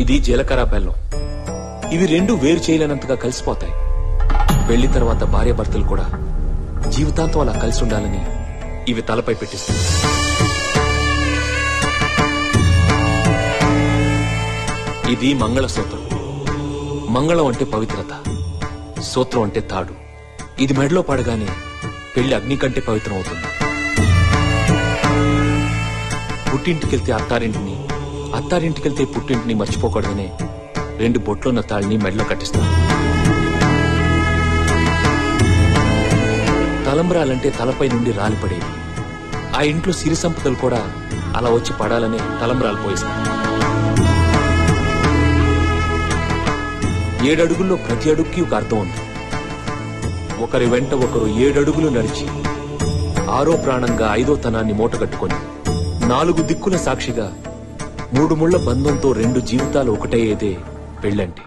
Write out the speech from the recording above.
ఇది జీలకర్ర బెల్లం. ఇవి రెండు వేరు చేయలేనంతగా కలిసిపోతాయి. పెళ్లి తర్వాత భార్యాభర్తలు కూడా జీవితాంతం అలా కలిసి ఉండాలని ఇవి తలపై పెట్టిస్తుంది. ఇది మంగళసూత్రం. మంగళం అంటే పవిత్రత, సూత్రం అంటే తాడు. ఇది మెడలో పడగానే పెళ్లి అగ్ని కంటే పవిత్రం అవుతుంది. పుట్టింటికెళ్తే అత్తారింటిని, అత్తారింటికెళ్తే పుట్టింటిని మర్చిపోకూడదనే 2 బొట్లున్న తాళిని మెడలో కట్టిస్తారు. తలంబ్రాలంటే తలపై నుండి రాలిపడేవి. ఆ ఇంట్లో సిరి సంపదలు కూడా అలా వచ్చి పడాలనే తలంబ్రాలు పోయిస్తారు. 7 అడుగుల్లో ప్రతి అడుగుకి ఒక అర్థం ఉంది. ఒకరి వెంట ఒకరు 7 అడుగులు నడిచి 6వ ప్రాణంగా 5వ తనాన్ని మూటగట్టుకొని 4 దిక్కుల సాక్షిగా 3 ముళ్ల బంధంతో 2 జీవితాలు ఒకటయ్యేదే పెళ్ళంటే.